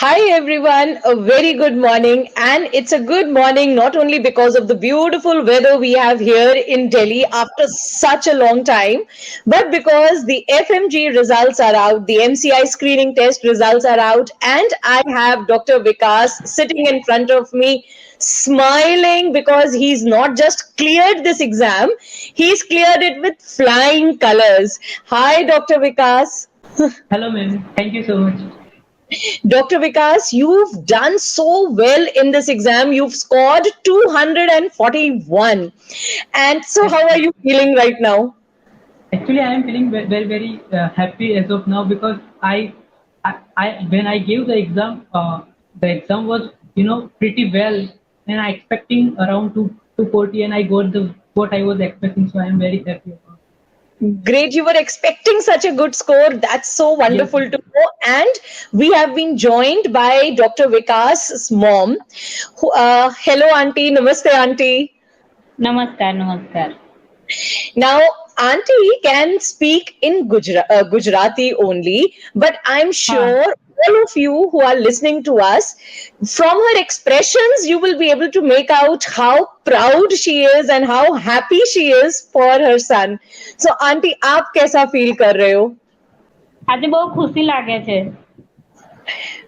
Hi everyone, a very good morning, and it's a good morning not only because of the beautiful weather we have here in Delhi after such a long time, but because the FMG results are out, the MCI screening test results are out, and I have Dr. Vikas sitting in front of me smiling because he's not just cleared this exam, he's cleared it with flying colors. Hi, Dr. Vikas. Hello, ma'am. Thank you so much. Dr. Vikas, you've done so well in this exam. You've scored 241. And so, Yes, how are ma'am. you feeling right now? Actually, I am feeling very, very happy as of now because when I gave the exam was pretty well, and I expecting around 240, and I got the what I was expecting. So I am very happy about. Great, you were expecting such a good score. That's so Yes, wonderful to know. And we have been joined by Dr. Vikas's mom. Hello, Auntie. Namaste, Auntie. नमस्कार नमस्कार. Now, Auntie can speak in Gujarati only, but I'm हाँ. sure all of you who are listening to us, from her expressions, you will be able to make out how proud she is and how happy she is for her son. So, Auntie, आप कैसा feel कर रहे हो? આજે બહુ ખુશી લાગે છે.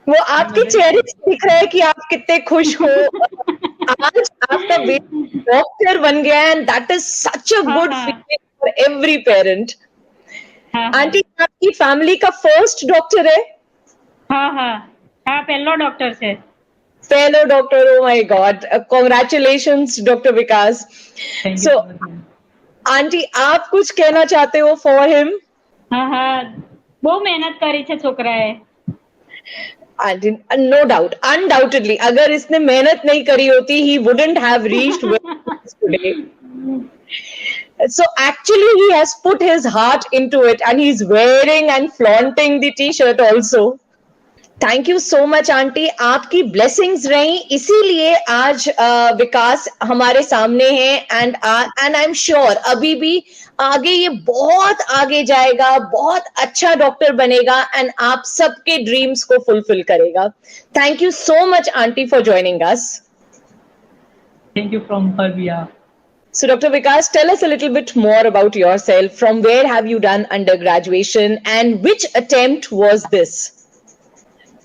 वो ma'am. आपके चेहरे से दिख रहा है कि आप कितने खुश हो. आज आपका बेटा डॉक्टर बन गया and that is such a हाँ good हाँ feeling for every parent. हाँ हाँ आंटी आपकी फैमिली का फर्स्ट डॉक्टर है. हाँ हाँ हाँ પહેલો ડોક્ટર છે. Fellow doctor. Oh my God, congratulations doctor Vikas. Thank you so so much, ma'am. Aunty आप कुछ कहना चाहते हो फॉर हिम? હા હા બહુ મહેનત કરી છે છોકરાએ. आंटी, नो डाउट, अनडाउटेडली अगर इसने मेहनत नहीं करी होती he wouldn't have reached where he is today. So actually he has put his heart into it and he's wearing and flaunting the t-shirt also. Thank you so much aunty. आपकी blessings रही, इसीलिए आज विकास हमारे सामने हैं. And I am sure अभी भी आगे ये बहुत आगे जाएगा, बहुत अच्छा डॉक्टर बनेगा एंड आप सबके ड्रीम्स को फुलफिल करेगा. Thank you so much aunty for joining us. Thank you from her behalf. So, Dr. Vikas, tell us a little bit more about yourself. From where have you done undergraduation and which attempt was this?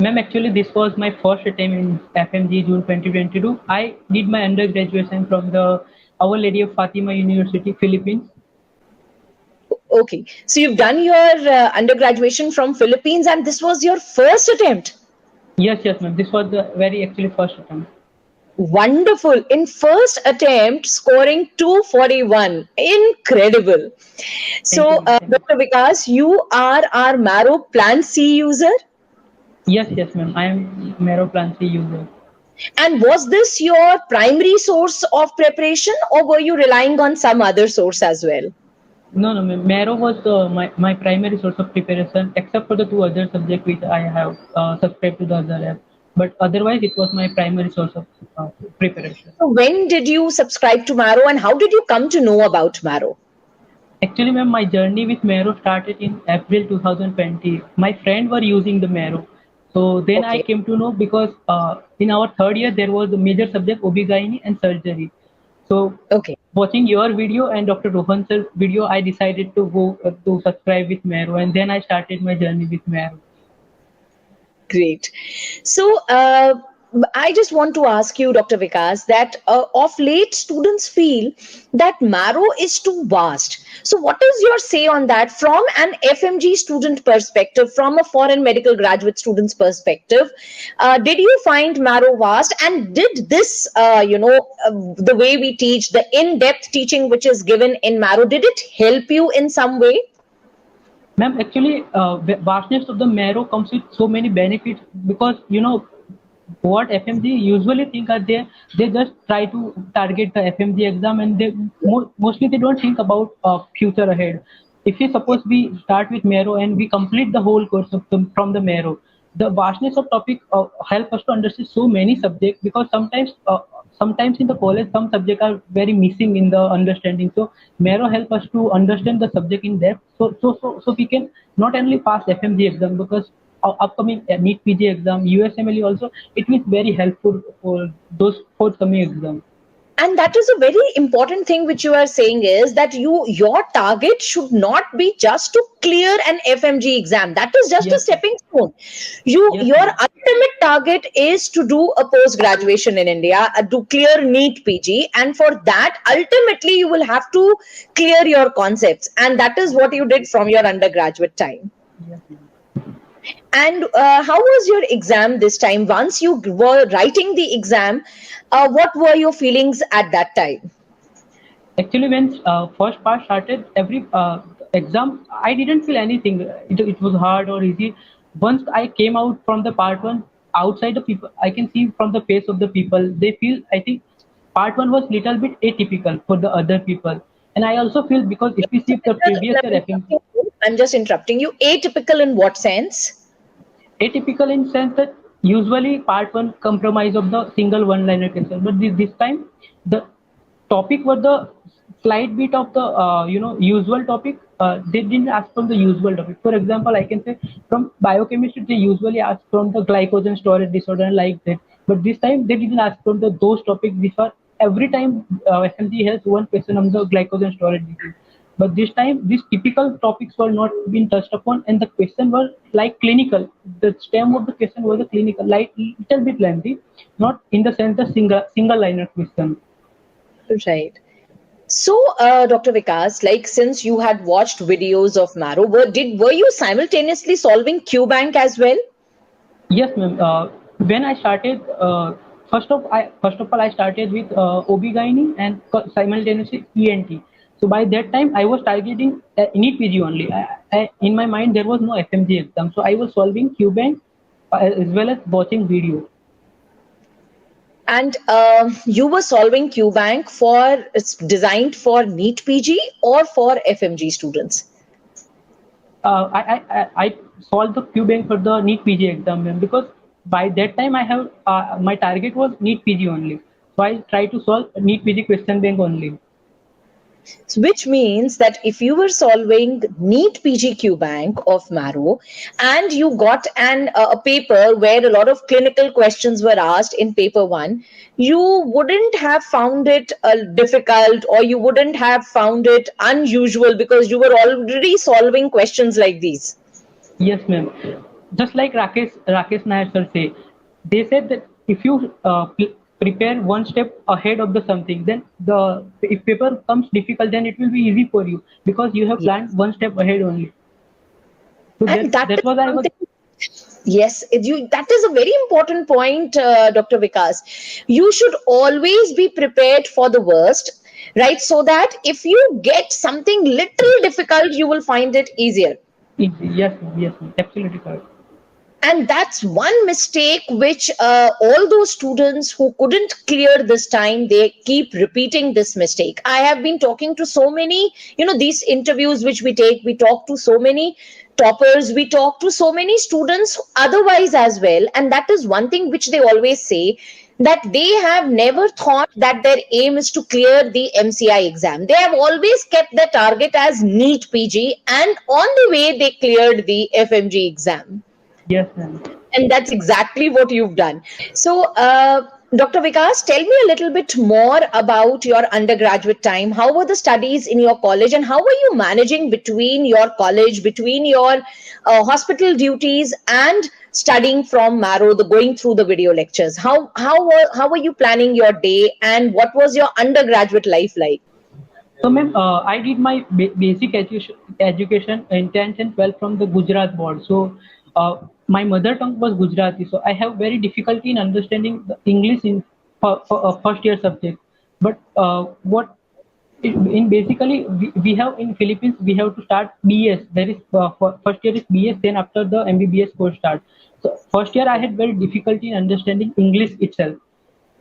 Ma'am, actually, this was my first attempt in FMGE June 2022. I did my undergraduation from the Our Lady of Fatima University, Philippines. Okay, so you've done your undergraduation from Philippines and this was your first attempt. Yes, ma'am. This was the very actually first attempt. Wonderful. In first attempt, scoring 241. Incredible. Thank you, So, ma'am. Thank you. Dr. Vikas, you are our Marrow Plan C user. Yes, ma'am. I am Marrow Plan C user. And was this your primary source of preparation or were you relying on some other source as well? No, ma'am. Marrow was my primary source of preparation, except for the two other subjects which I have subscribed to the other app. But otherwise, it was my primary source of preparation. So, when did you subscribe to Marrow and how did you come to know about Marrow? Actually, ma'am, my journey with Marrow started in April 2020. My friend were using the Marrow. So then I Okay. came to know because in our third year, there was a major subject, OB-GYN and surgery. So Okay. watching your video and Dr. Rohan's video, I decided to go to subscribe with Marrow. And then I started my journey with Marrow. Great. So, I just want to ask you, Dr. Vikas, that of late students feel that Marrow is too vast. So, what is your say on that from an FMG student perspective, from a foreign medical graduate student's perspective? Did you find Marrow vast? And did this, the way we teach, the in-depth teaching which is given in Marrow, did it help you in some way? Ma'am, actually, vastness of the Marrow comes with so many benefits because, what FMG usually think are they just try to target the FMG exam and they mostly they don't think about future ahead. If we suppose we start with Marrow and we complete the whole course from the Marrow, the vastness of topic help us to understand so many subjects because sometimes in the college some subjects are very missing in the understanding. So Marrow help us to understand the subject in depth. So we can not only pass FMG exam because upcoming NEET PG exam, USMLE also, it is very helpful for those forthcoming exams. And that is a very important thing which you are saying, is that your target should not be just to clear an FMG exam. That is just a Yes, stepping stone. yes, Your ma'am. ultimate target is to do a post graduation in India, to clear NEET PG, and for that ultimately you will have to clear your concepts, and that is what you did from your undergraduate time. Yes, ma'am. And how was your exam this time? Once you were writing the exam, what were your feelings at that time? Actually, when first part started, every exam, I didn't feel anything. It was hard or easy. Once I came out from the part one, outside the people, I can see from the face of the people, they feel, I think, part one was little bit atypical for the other people. And I also feel, because if we see the previous year FMG, I'm just interrupting you. Atypical in what sense? atypical in sense that usually part one compromise of the single one-liner question, but this time the topic was the slight bit of the usual topic. They didn't ask from the usual topic. For example, I can say from biochemistry they usually ask from the glycogen storage disorder and like that, but this time they didn't ask from the those topics which are every time FMG has one question on the glycogen storage disease. But this time, these typical topics were not being touched upon, and the question was like clinical. The stem of the question was a clinical, like little bit lengthy, not in the sense of single liner question. Right. So, Dr. Vikas, like since you had watched videos of Marrow, were you simultaneously solving QBank as well? Yes, ma'am. When I started, first of all, I started with OB-GYN and simultaneously ENT. So by that time, I was targeting NEET PG only. In my mind, there was no FMG exam, so I was solving QBank as well as watching video. And you were solving QBank for, it's designed for NEET PG or for FMG students? I solved the QBank for the NEET PG exam, ma'am, because by that time I have my target was NEET PG only. So I try to solve NEET PG question bank only. Which means that if you were solving NEET PGQ Bank of Marrow and you got a paper where a lot of clinical questions were asked in paper one, you wouldn't have found it difficult, or you wouldn't have found it unusual because you were already solving questions like these. Yes, ma'am. Just like Rakesh Nair sir say, they said that if you prepare one step ahead of the something, then the if paper comes difficult, then it will be easy for you because you have Yeah. planned one step ahead only. So And that is that was I was. something. Yes, that is a very important point, Dr. Vikas. You should always be prepared for the worst, right? So that if you get something little difficult, you will find it easier. Yes, yes, absolutely correct. And that's one mistake which all those students who couldn't clear this time, they keep repeating this mistake. I have been talking to so many, these interviews which we take, we talk to so many toppers, we talk to so many students otherwise as well, and that is one thing which they always say, that they have never thought that their aim is to clear the MCI exam. They have always kept their target as NEET PG, and on the way they cleared the FMG exam. Yes, ma'am. And that's exactly what you've done. So, Dr. Vikas, tell me a little bit more about your undergraduate time. How were the studies in your college, and how were you managing between your college, between your hospital duties, and studying from Marrow, the going through the video lectures? How were you planning your day, and what was your undergraduate life like? So, ma'am, I did my basic education in 10th and 12th from the Gujarat board. So, my mother tongue was Gujarati. So, I have very difficulty in understanding the English for a first year subject. But what in basically we have in Philippines we have to start BS. There is first year is BS. Then after the MBBS course start. So, first year I had very difficulty in understanding English itself,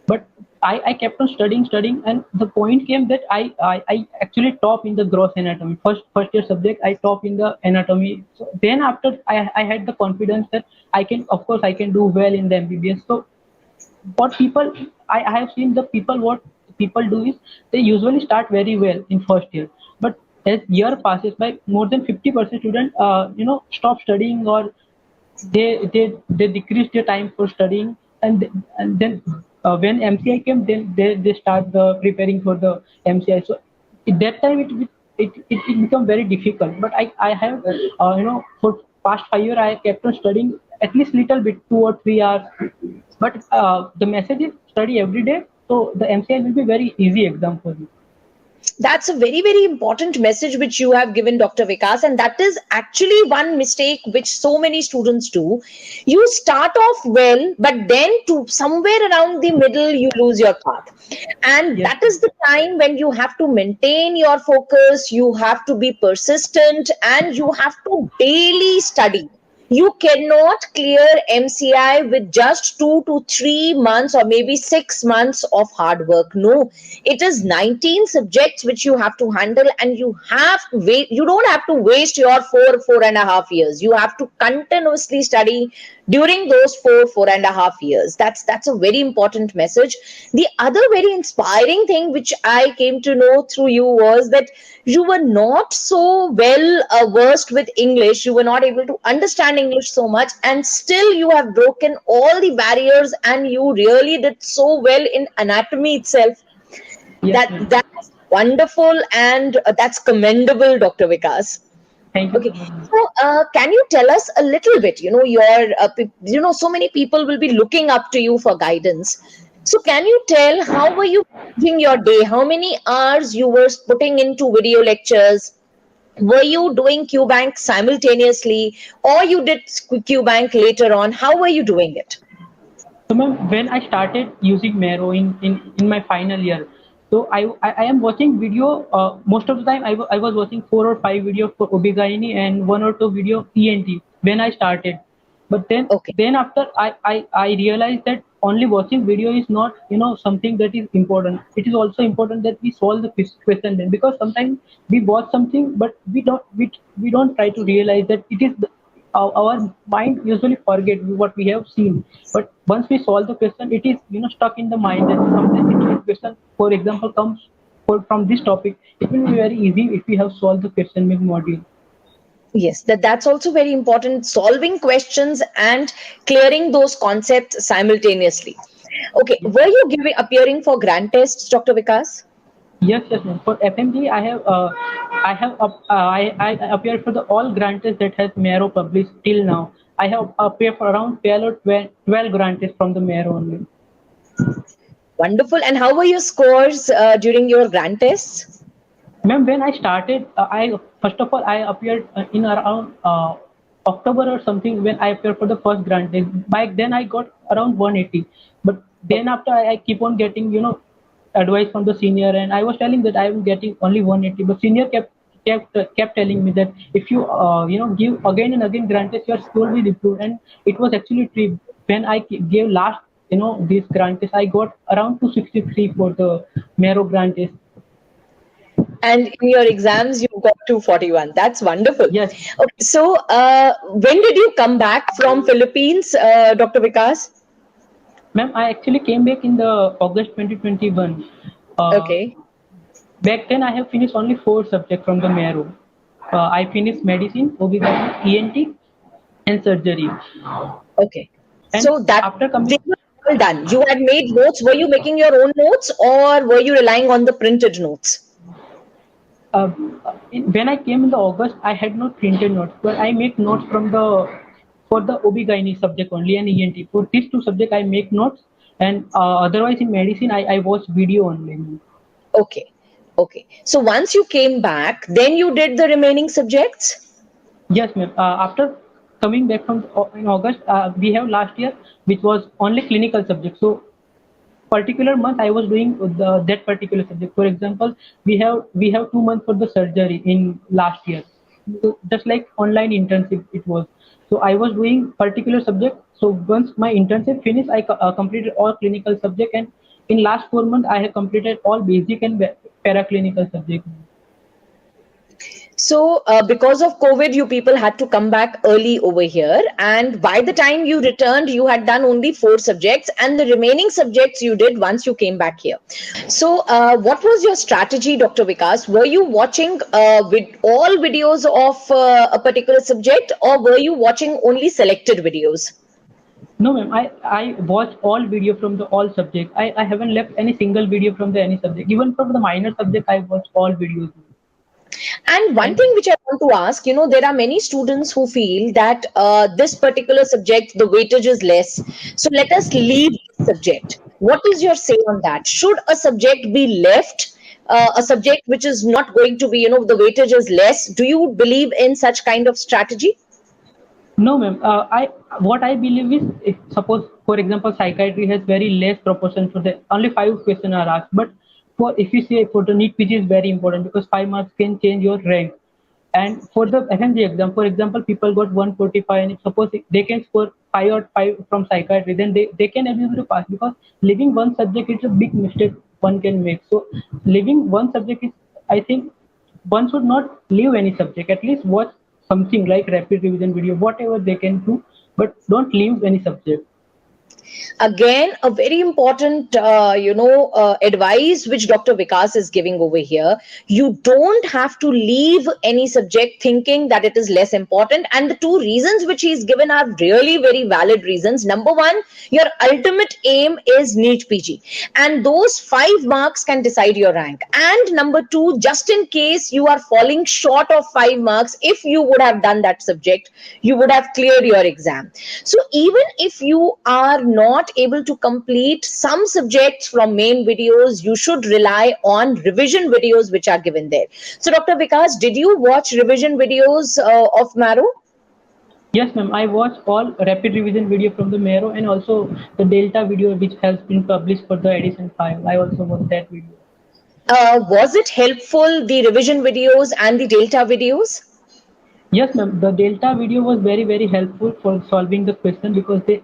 but I kept on studying, and the point came that I actually top in the gross anatomy. First year subject I top in the anatomy. So then after I had the confidence that I can, of course I can do well in the MBBS. So what people I have seen the people, what people do is they usually start very well in first year, but as year passes by, more than 50% student stop studying or they decreased their time for studying, and then when MCI came, then they start the preparing for the MCI. So at that time it become very difficult. But I have for past 5 years I kept on studying at least little bit, 2 or 3 hours. But the message is study every day, so the MCI will be very easy exam for you. That's a very, very important message which you have given, Dr. Vikas. And that is actually one mistake which so many students do. You start off well, but then to somewhere around the middle, you lose your path. And Yes, that is the time when you have to maintain your focus, you have to be persistent, and you have to daily study. You cannot clear MCI with just 2 to 3 months or maybe 6 months of hard work. No, it is 19 subjects which you have to handle, and you have to wait. You don't have to waste your 4.5 years. You have to continuously study during those 4.5 years. That's a very important message. The other very inspiring thing which I came to know through you was that you were not so well versed with English. You were not able to understand English so much, and still you have broken all the barriers, and you really did so well in anatomy itself. yes, ma'am. That's wonderful, and that's commendable, Dr. Vikas. Thank you Okay, so much, ma'am. so can you tell us a little bit? So many people will be looking up to you for guidance. So can you tell how were you managing your day? How many hours you were putting into video lectures? Were you doing QBank simultaneously, or you did QBank later on? How were you doing it? So, ma'am, when I started using Marrow in my final year, so I am watching video. Most of the time, I was watching 4 or 5 videos for OB-GYN and 1 or 2 video ENT when I started. But Okay. then after I realized that only watching video is not something that is important. It is also important that we solve the question then, because sometimes we watch something but we don't try to realize that it is our mind usually forget what we have seen, but once we solve the question, it is stuck in the mind. And sometimes if this question, for example, comes from this topic, it will be very easy if we have solved the question with module. Yes, that's also very important. Solving questions and clearing those concepts simultaneously. Okay, Yes, were you appearing for grant tests, Dr. Vikas? yes, ma'am. For FMG, I appeared for the all grants that has Marrow published till now. I have appeared for around 12 or 12 grants from the Marrow only. Wonderful. And how were your scores during your grant tests? Ma'am, when I started, I first of all I appeared in around October or something when I appeared for the first grant. Back then I got around 180, but then after I keep on getting advice from the senior, and I was telling that I am getting only 180, but senior kept telling me that if you give again and again grant test, your score will improve, and it was actually true. When I gave last this grant test, I got around 263 for the Marrow grant test. And in your exams, you got 241. That's wonderful. Yes. Okay, so when did you come back from Philippines, Dr. Vikas? Ma'am, I actually came back in the August 2021. Uh, Okay. Back then, I have finished only 4 subjects from the Marrow. I finished medicine, OB-GYN, ENT, and surgery. Okay. And So that after they coming, were all done. You had made notes. Were you making your own notes, or were you relying on the printed notes? uh, when I came in the August, I had not printed notes, but I make notes from the for the OB-GYN subject only and ENT. For these 2 subjects, I make notes, and otherwise in medicine, I watch video only. Okay. Okay. So once you came back, then you did the remaining subjects? Yes, ma'am. After coming back from in August, we have last year, which was only clinical subject. So particular month I was doing that particular subject. For example, we have 2 months for the surgery in last year. So just like online internship it was. So I was doing particular subject. So once my internship finished, I completed all clinical subject, and in last 4 months I have completed all basic and paraclinical subject. So, because of COVID, you people had to come back early over here. And by the time you returned, you had done only 4 subjects, and the remaining subjects you did once you came back here. So, what was your strategy, Dr. Vikas? Were you watching with all videos of a particular subject, or were you watching only selected videos? No, ma'am. I watch all video from the all subject. I haven't left any single video from the any subject. Even from the minor subject, I watch all videos. And one And thing which I want to ask, there are many students who feel that this particular subject, the weightage is less. So let us leave this subject. What is your say on that? Should a subject be left? A subject which is not going to be, the weightage is less. Do you believe in such kind of strategy? no, ma'am. I what I believe is, if suppose for example psychiatry has very less proportion for the only 5 questions are asked, but for if you say for the NEET PG is very important because 5 marks can change your rank. And for the FMG exam, for example, people got 145, and if suppose they can score 5 or 5 from psychiatry, then they can able to pass because leaving one subject is a big mistake one can make. So leaving one subject is, I think, one should not leave any subject. At least watch something like rapid revision video, whatever they can do, but don't leave any subject. Again, a very important advice which Dr. Vikas is giving over here. You don't have to leave any subject thinking that it is less important, and the 2 reasons which he's given are really very valid reasons. Number one, your ultimate aim is NEET PG, and those 5 marks can decide your rank. And number two, just in case you are falling short of 5 marks, if you would have done that subject, you would have cleared your exam. So even if you are not able to complete some subjects from main videos, you should rely on revision videos which are given there. So, Dr. Vikas, did you watch revision videos of Marrow? Yes, ma'am. I watched all rapid revision video from the Marrow and also the Delta video which has been published for the edition 5. I also watched that video. Was it helpful, the revision videos and the Delta videos? Yes, ma'am. The Delta video was very, very helpful for solving the question because they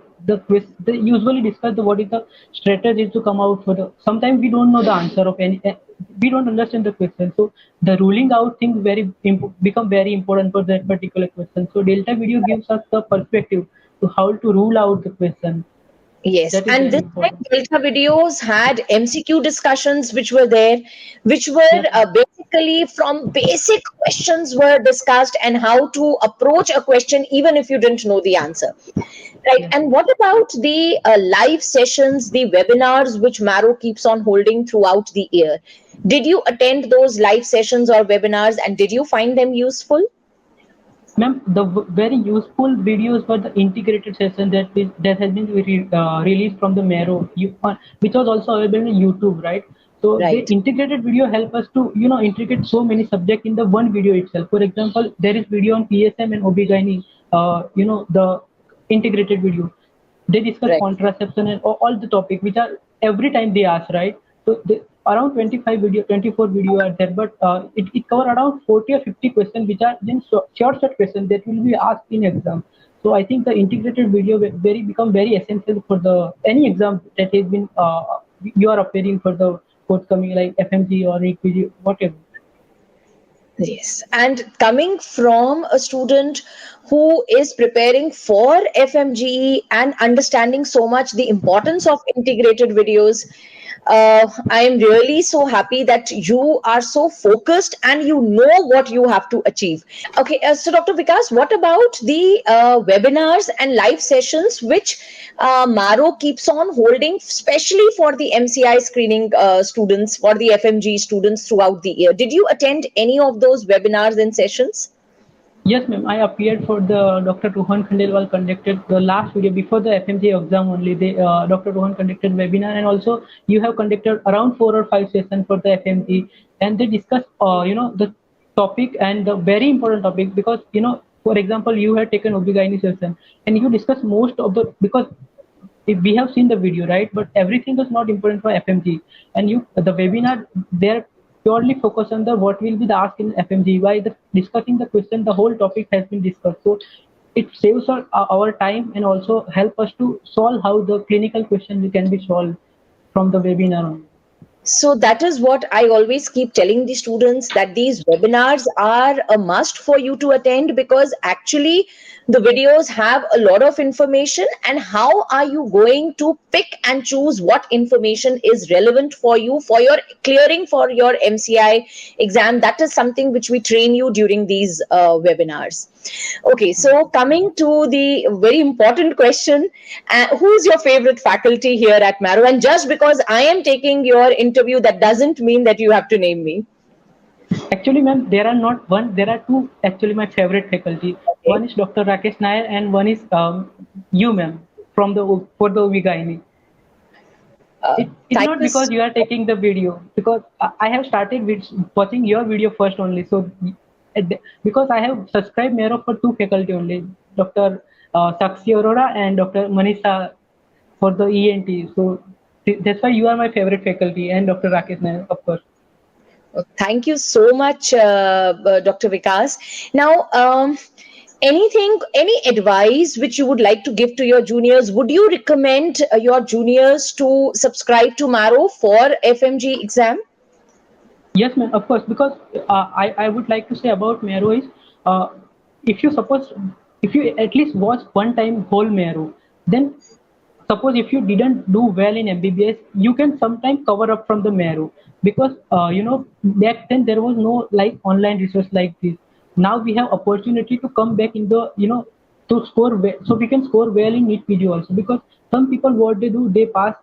usually discuss what is the strategy to come out for the. Sometimes we don't know the answer of any. We don't understand the question, so the ruling out things become very important for that particular question. So Delta video gives us the perspective to how to rule out the question. Yes, That is and very this time important. Delta videos had MCQ discussions which were there, which were Yes, ma'am. basically from basic questions were discussed and how to approach a question even if you didn't know the answer. Right. Yes, And ma'am. what about the live sessions, the webinars which Marrow keeps on holding throughout the year? Did you attend those live sessions or webinars and did you find them useful? Ma'am, the very useful videos were the integrated session that has been released from the Marrow, which was also available on YouTube, right? So the Right. integrated video help us to integrate so many subjects in the one video itself. For example, there is video on PSM and OB/GYN, the integrated video. They discuss Right. contraception and all the topic which are every time they ask, right? So around 24 video are there, but it cover around 40 or 50 questions which are then short questions that will be asked in exam. So I think the integrated video become very essential for the any exam that has been you are appearing for the forthcoming like FMG or EPG, whatever. Yes, and coming from a student who is preparing for FMGE and understanding so much the importance of integrated videos, I am really so happy that you are so focused and you know what you have to achieve. Okay, so Dr. Vikas, what about the webinars and live sessions which Marrow keeps on holding, especially for the MCI screening students, for the FMG students throughout the year? Did you attend any of those webinars and sessions? Yes, ma'am. I appeared for the Dr. Rohan Khandelwal conducted the last video before the FMG exam only. Dr. Rohan conducted webinar, and also you have conducted around 4 or 5 sessions for the FMG, and they discuss, the topic and the very important topic because for example, you have taken OB/GYN session and you discuss most of the because if we have seen the video, right? But everything is not important for FMG, and the webinar they're purely focused on the what will be the ask in FMG. Why the discussing the question, the whole topic has been discussed. So it saves our time and also help us to solve how the clinical question can be solved from the webinar only. So that is what I always keep telling the students, that these webinars are a must for you to attend, because actually the videos have a lot of information, and how are you going to pick and choose what information is relevant for you for your clearing for your MCI exam. That is something which we train you during these webinars. Okay, so coming to the very important question, who is your favorite faculty here at Marrow? And just because I am taking your interview, that doesn't mean that you have to name me. Actually, ma'am, there are not one. There are two. Actually, my favorite faculty. Okay. One is Dr. Rakesh Nair, and one is you, ma'am, from the for the Vigayani. It's Thank not you. because you are taking the video, because I have started with watching your video first only. So because I have subscribed Marrow for two faculty only, Dr. Sakshi Arora and Dr. Manisha for the ENT. So that's why you are my favorite faculty, and Dr. Rakesh Nair, of course. Thank you so much, Dr. Vikas. Now, any advice which you would like to give to your juniors? Would you recommend your juniors to subscribe to Marrow for FMG exam? Yes, ma'am, of course, because I would like to say about Marrow is, uh, if you suppose, if you at least watch one time whole Marrow, then suppose if you didn't do well in MBBS, you can sometimes cover up from the Marrow, because back then there was no like online resource like this. Now we have opportunity to come back in the to score well, so we can score well in NEET PG also, because some people what they do, they pass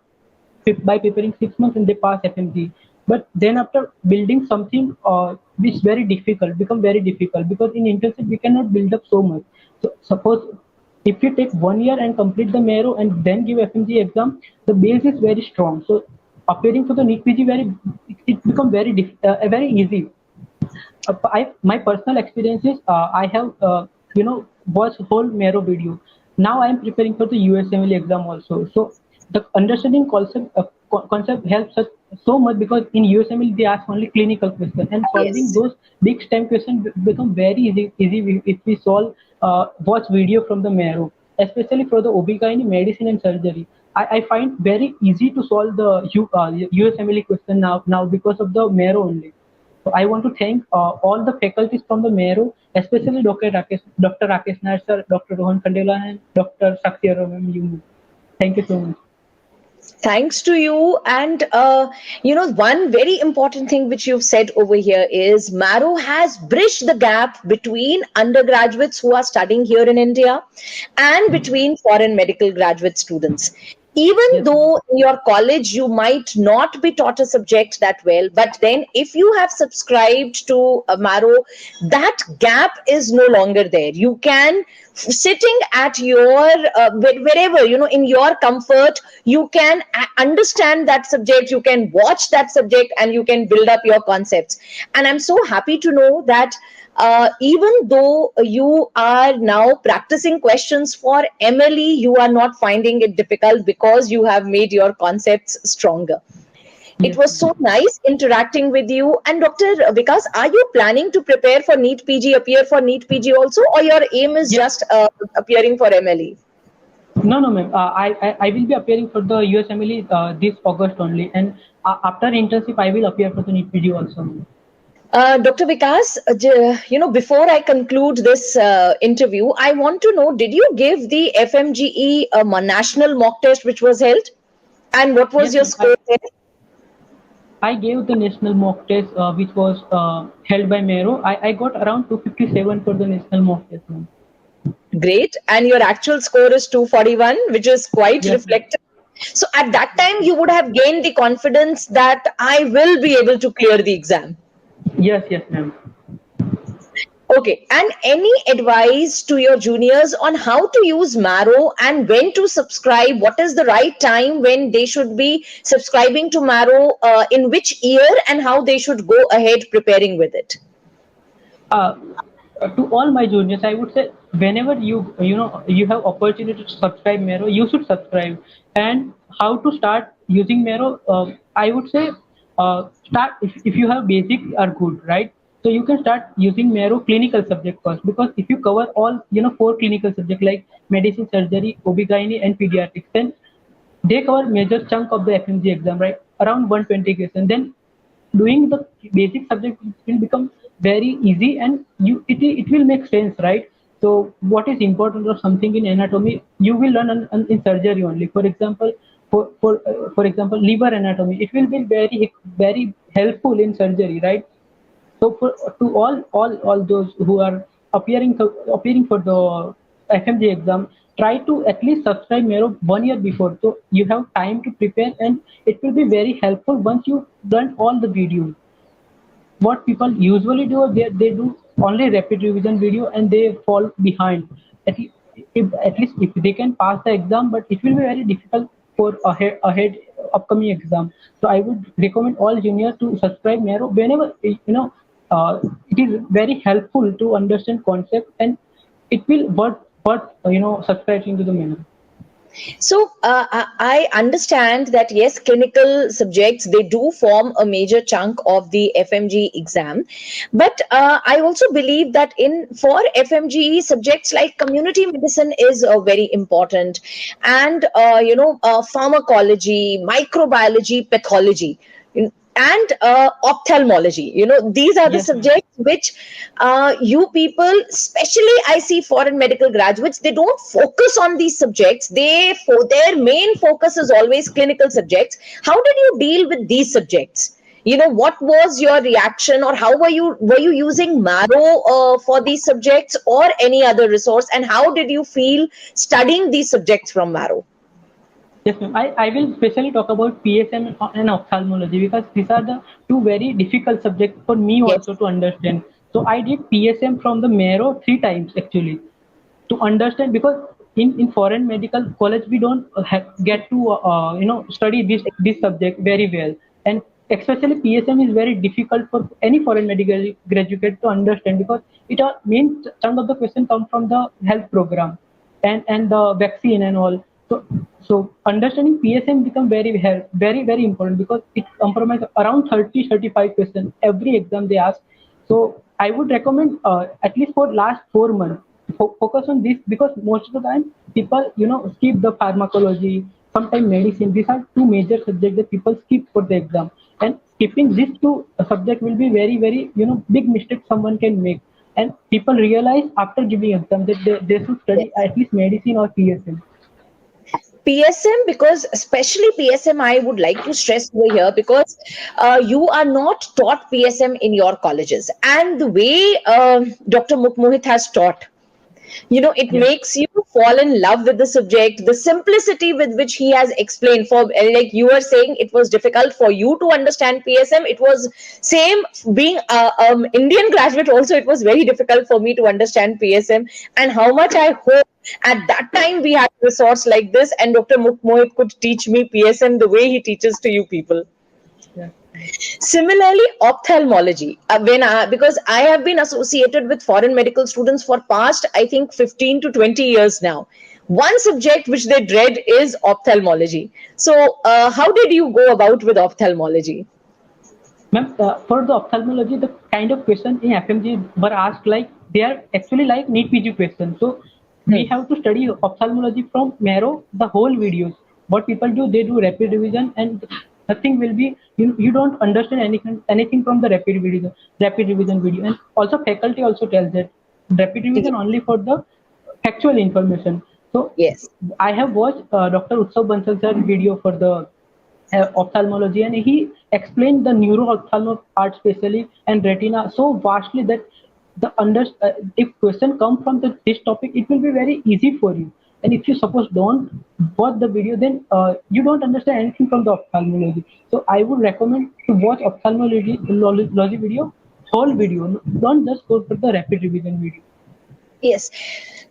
by preparing 6 months and they pass FMG. But then after building something which is very difficult, become very difficult, because in internship we cannot build up so much. So suppose if you take 1 year and complete the Marrow and then give FMG exam, the base is very strong. So appearing for the NEET PG it become very easy. My personal experience is, I have watched whole Marrow video. Now I am preparing for the USMLE exam also. So the understanding concept helps us so much, because in USMLE they ask only clinical questions, and solving Yes. those big STEM questions become very easy if we solve watch video from the Marrow, especially for the OB/GYN, medicine and surgery. I find very easy to solve the USMLE question now because of the Marrow only. So I want to thank all the faculties from the Marrow, especially Dr. Rakesh Nair sir, Dr. Rohan Khandela, and Dr. Sakshi Arora. Thank you so much. Thanks to you. And, one very important thing which you've said over here is Marrow has bridged the gap between undergraduates who are studying here in India and between foreign medical graduate students. Even Yes, ma'am. though in your college you might not be taught a subject that well, but then if you have subscribed to Marrow, that gap is no longer there. You can, sitting at your wherever, in your comfort, you can understand that subject, you can watch that subject, and you can build up your concepts. And I'm so happy to know that even though you are now practicing questions for MLE, you are not finding it difficult because you have made your concepts stronger. It Yes, was ma'am. so nice interacting with you. And Dr. Vikas, are you planning to prepare for NEET PG, appear for NEET PG also, or your aim is Yes. just appearing for MLE? No, ma'am. I will be appearing for the USMLE this August only, and after internship I will appear for the NEET video also. Dr. Vikas, before I conclude this interview, I want to know, did you give the FMGE national mock test which was held? And what was Yes, your ma'am. score there? I gave the national mock test, which was held by Marrow. I got around 257 for the national mock test, ma'am. Great. And your actual score is 241, which is quite Yes, ma'am. reflective. So at that time, you would have gained the confidence that I will be able to clear the exam. Yes, ma'am. Okay. And any advice to your juniors on how to use Marrow and when to subscribe? What is the right time when they should be subscribing to Marrow, in which year, and how they should go ahead preparing with it? Uh, to all my juniors, I would say, whenever you have opportunity to subscribe Marrow, you should subscribe. And how to start using Marrow? I would say, start if you have basics are good, right? So you can start using Marrow clinical subject first, because if you cover all four clinical subjects like medicine, surgery, OB/GYN, and pediatrics, then they cover major chunk of the FMG exam, right? around 120 questions. Then doing the basic subject will become very easy, and it will make sense, right? So what is important or something in anatomy, you will learn in surgery only. For example, for example, liver anatomy, it will be very helpful in surgery, right? So to all those who are appearing for the FMG exam, try to at least subscribe Marrow 1 year before, so you have time to prepare, and it will be very helpful once you learn all the videos. What people usually do, they do only rapid revision video and they fall behind. At least if they can pass the exam, but it will be very difficult for ahead upcoming exam. So I would recommend all juniors to subscribe Marrow whenever it is very helpful to understand concept, and it will worth subscribing to the Marrow. So I understand that yes, clinical subjects, they do form a major chunk of the FMG exam, but I also believe that in for FMGE subjects like community medicine is very important, and pharmacology, microbiology, pathology, and ophthalmology. These are the Yes, ma'am. subjects which you people, especially I see foreign medical graduates, they don't focus on these subjects. For their main focus is always clinical subjects. How did you deal with these subjects? What was your reaction, or how were you using Marrow for these subjects, or any other resource, and how did you feel studying these subjects from Marrow? Yes, ma'am. I will specially talk about PSM and ophthalmology because these are the two very difficult subjects for me Yes. also to understand. So I did PSM from the Marrow 3 times actually to understand, because in foreign medical college we don't get to study this subject very well, and especially PSM is very difficult for any foreign medical graduate to understand, because it main chunk of the question come from the health program and the vaccine and all. So understanding PSM become very important, because it compromises around 30-35% every exam they ask. So I would recommend at least for last 4 months focus on this, because most of the time people skip the pharmacology, sometimes medicine. These are two major subjects that people skip for the exam, and skipping these two subject will be very big mistake someone can make. And people realize after giving exam that they should study at least medicine or PSM. PSM, because especially PSM, I would like to stress over here, because you are not taught PSM in your colleges, and the way Dr. Mohit has taught, it Yes. makes you fall in love with the subject. The simplicity with which he has explained, for like you were saying, it was difficult for you to understand PSM. It was same being Indian graduate also, it was very difficult for me to understand PSM. And how much I hope at that time we had a resource like this, and Dr. Mohit could teach me PSM the way he teaches to you people. Yeah. Similarly, ophthalmology. Because I have been associated with foreign medical students for past, I think, 15 to 20 years now. One subject which they dread is ophthalmology. So, how did you go about with ophthalmology? Ma'am, for the ophthalmology, the kind of question in FMG were asked like they are actually like NEET PG questions. So we Hmm. have to study ophthalmology from Marrow, the whole videos. What people do, they do rapid revision, and nothing will be you don't understand anything from the rapid revision video. And also faculty also tells that rapid revision only for the factual information. So Yes. I have watched Dr. Utsav Bansal sir video for the ophthalmology, and he explained the neuro-ophthalmic part specially and retina so vastly that if question come from this topic, it will be very easy for you. And if you suppose don't watch the video, then you don't understand anything from the ophthalmology. So I would recommend to watch ophthalmology video, whole video. Don't just go for the rapid revision video. Yes.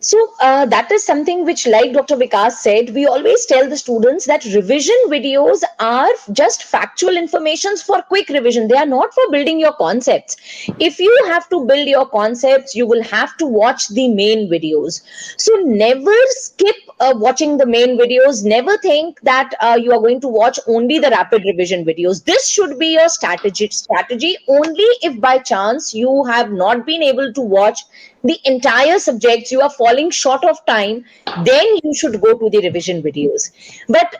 So that is something which, like Dr. Vikas said, we always tell the students that revision videos are just factual informations for quick revision. They are not for building your concepts. If you have to build your concepts, you will have to watch the main videos. So never skip watching the main videos. Never think that you are going to watch only the rapid revision videos. This should be your strategy only if by chance you have not been able to watch the entire subjects, you are falling short of time, then you should go to the revision videos. But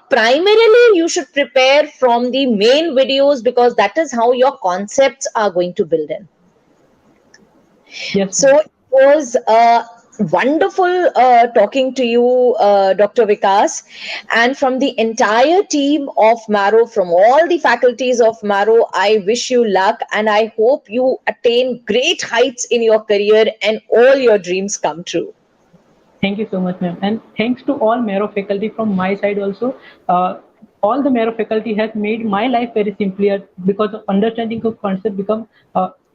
primarily you should prepare from the main videos, because that is how your concepts are going to build in. Yes, So it was wonderful talking to you, Dr. Vikas, and from the entire team of Marrow, from all the faculties of Marrow, I wish you luck, and I hope you attain great heights in your career and all your dreams come true. thank you so much, ma'am. And thanks to all Marrow faculty from my side also. All the Marrow faculty has made my life very simpler, because of understanding of concept become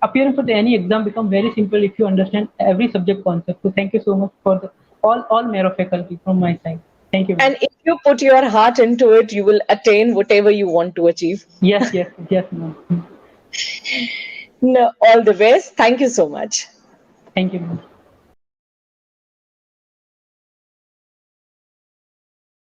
appearing for any exam become very simple if you understand every subject concept. So thank you so much for the all Marrow faculty from my side. Thank you, ma'am. And if you put your heart into it, you will attain whatever you want to achieve. Yes, yes, yes, ma'am. No, all the best. Thank you so much. Thank you, ma'am.